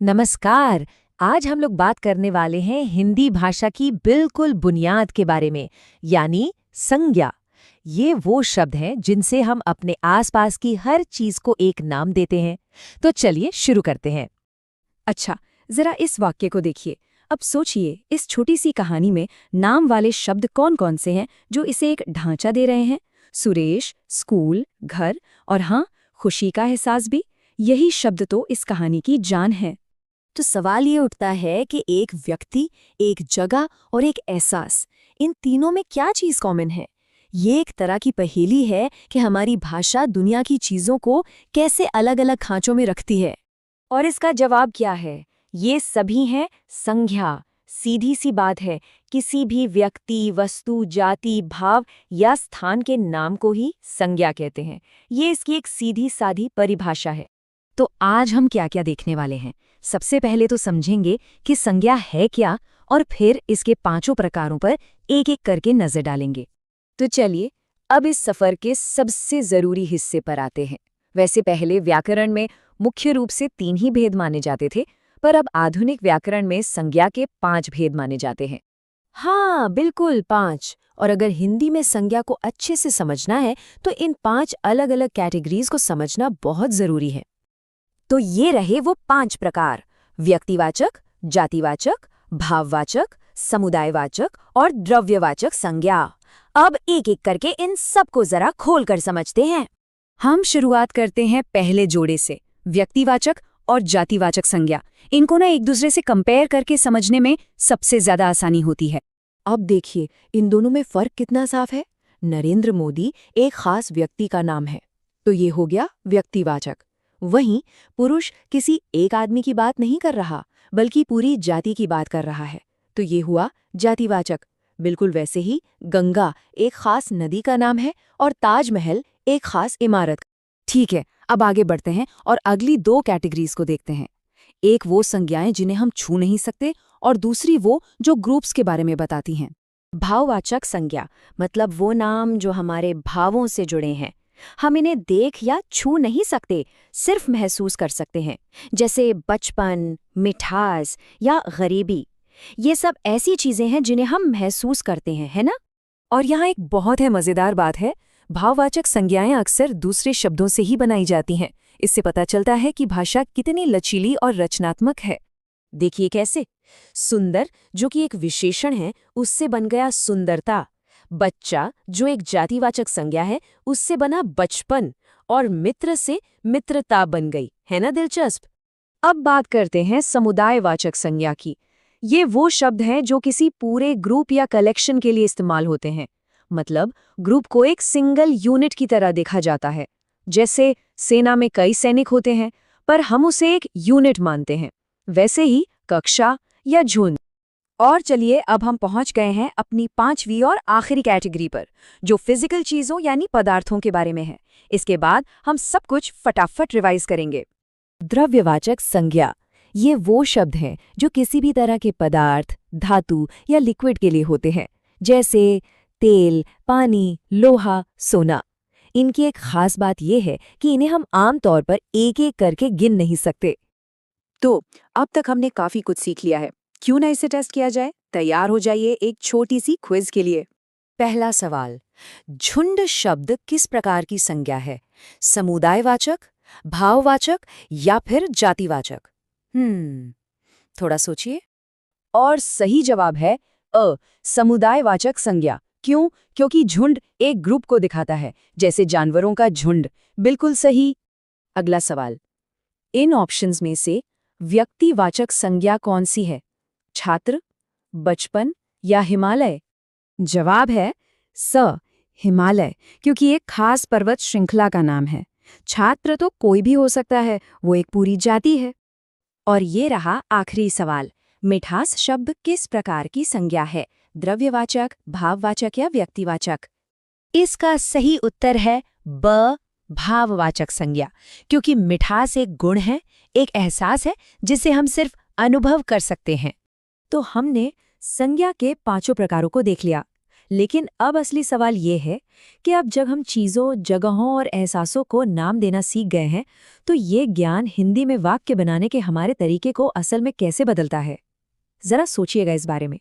नमस्कार। आज हम लोग बात करने वाले हैं हिंदी भाषा की बिल्कुल बुनियाद के बारे में, यानी संज्ञा। ये वो शब्द हैं जिनसे हम अपने आसपास की हर चीज को एक नाम देते हैं। तो चलिए शुरू करते हैं। अच्छा, जरा इस वाक्य को देखिए। अब सोचिए, इस छोटी सी कहानी में नाम वाले शब्द कौन कौन से हैं जो इसे एक ढांचा दे रहे हैं। सुरेश, स्कूल, घर और हाँ, खुशी का एहसास भी। यही शब्द तो इस कहानी की जान है। तो सवाल ये उठता है कि एक व्यक्ति, एक जगह और एक एहसास, इन तीनों में क्या चीज कॉमन है। ये एक तरह की पहेली है कि हमारी भाषा दुनिया की चीजों को कैसे अलग अलग खांचों में रखती है। और इसका जवाब क्या है? ये सभी हैं संज्ञा। सीधी सी बात है, किसी भी व्यक्ति, वस्तु, जाति, भाव या स्थान के नाम को ही संज्ञा कहते हैं। ये इसकी एक सीधी सादी परिभाषा है। तो आज हम क्या क्या देखने वाले हैं? सबसे पहले तो समझेंगे कि संज्ञा है क्या, और फिर इसके पांचों प्रकारों पर एक एक करके नजर डालेंगे। तो चलिए अब इस सफर के सबसे जरूरी हिस्से पर आते हैं। वैसे पहले व्याकरण में मुख्य रूप से 3 ही भेद माने जाते थे, पर अब आधुनिक व्याकरण में संज्ञा के 5 भेद माने जाते हैं। हाँ, बिल्कुल 5। और अगर हिंदी में संज्ञा को अच्छे से समझना है तो इन 5 अलग अलग कैटेगरीज को समझना बहुत जरूरी है। तो ये रहे वो 5 प्रकार: व्यक्तिवाचक, जातिवाचक, भाववाचक, समुदायवाचक और द्रव्यवाचक संज्ञा। अब एक एक करके इन सबको जरा खोलकर समझते हैं। हम शुरुआत करते हैं पहले जोड़े से, व्यक्तिवाचक और जातिवाचक संज्ञा। इनको ना एक दूसरे से कंपेयर करके समझने में सबसे ज्यादा आसानी होती है। अब देखिए इन दोनों में फर्क कितना साफ है। नरेंद्र मोदी एक खास व्यक्ति का नाम है, तो ये हो गया व्यक्तिवाचक। वहीं पुरुष किसी एक आदमी की बात नहीं कर रहा, बल्कि पूरी जाति की बात कर रहा है, तो ये हुआ जातिवाचक। बिल्कुल वैसे ही गंगा एक खास नदी का नाम है और ताजमहल एक खास इमारत। ठीक है, अब आगे बढ़ते हैं और अगली 2 कैटेगरीज को देखते हैं। एक वो संज्ञाएं जिन्हें हम छू नहीं सकते, और दूसरी वो जो ग्रुप्स के बारे में बताती हैं। भाववाचक संज्ञा मतलब वो नाम जो हमारे भावों से जुड़े हैं। हम इन्हें देख या छू नहीं सकते, सिर्फ महसूस कर सकते हैं, जैसे बचपन, मिठास या गरीबी। ये सब ऐसी चीजें हैं जिन्हें हम महसूस करते हैं, है ना? और यहाँ एक बहुत है मजेदार बात है, भाववाचक संज्ञाएं अक्सर दूसरे शब्दों से ही बनाई जाती हैं। इससे पता चलता है कि भाषा कितनी लचीली और रचनात्मक है। देखिए कैसे सुंदर, जो कि एक विशेषण है, उससे बन गया सुंदरता। बच्चा, जो एक जातिवाचक संज्ञा है, उससे बना बचपन। और मित्र से मित्रता बन गई, है ना दिलचस्प? अब बात करते हैं समुदायवाचक संज्ञा की। ये वो शब्द हैं जो किसी पूरे ग्रुप या कलेक्शन के लिए इस्तेमाल होते हैं। मतलब ग्रुप को एक सिंगल यूनिट की तरह देखा जाता है। जैसे सेना में कई सैनिक होते हैं, पर हम उसे एक यूनिट मानते हैं। वैसे ही कक्षा या झुंड। और चलिए, अब हम पहुंच गए हैं अपनी 5वीं और आखिरी कैटेगरी पर, जो फिजिकल चीजों यानी पदार्थों के बारे में है। इसके बाद हम सब कुछ फटाफट रिवाइज करेंगे। द्रव्यवाचक संज्ञा ये वो शब्द हैं जो किसी भी तरह के पदार्थ, धातु या लिक्विड के लिए होते हैं, जैसे तेल, पानी, लोहा, सोना। इनकी एक खास बात यह है कि इन्हें हम आम तौर पर एक एक करके गिन नहीं सकते। तो अब तक हमने काफी कुछ सीख लिया है, क्यों ना इसे टेस्ट किया जाए? तैयार हो जाइए एक छोटी सी क्विज के लिए। पहला सवाल, झुंड शब्द किस प्रकार की संज्ञा है? समुदायवाचक, भाववाचक या फिर जातिवाचक? थोड़ा सोचिए। और सही जवाब है अ, समुदायवाचक संज्ञा। क्यों? क्योंकि झुंड एक ग्रुप को दिखाता है, जैसे जानवरों का झुंड। बिल्कुल सही। अगला सवाल, इन ऑप्शंस में से व्यक्तिवाचक संज्ञा कौन सी है? छात्र, बचपन या हिमालय? जवाब है स, हिमालय, क्योंकि एक खास पर्वत श्रृंखला का नाम है। छात्र तो कोई भी हो सकता है, वो एक पूरी जाति है। और ये रहा आखिरी सवाल, मिठास शब्द किस प्रकार की संज्ञा है? द्रव्यवाचक, भाववाचक या व्यक्तिवाचक? इसका सही उत्तर है ब, भाववाचक संज्ञा, क्योंकि मिठास एक गुण है, एक एहसास है जिसे हम सिर्फ अनुभव कर सकते हैं। तो हमने संज्ञा के 5 प्रकारों को देख लिया, लेकिन अब असली सवाल ये है कि अब जब हम चीज़ों, जगहों और एहसासों को नाम देना सीख गए हैं, तो ये ज्ञान हिंदी में वाक्य बनाने के हमारे तरीके को असल में कैसे बदलता है? जरा सोचिएगा इस बारे में।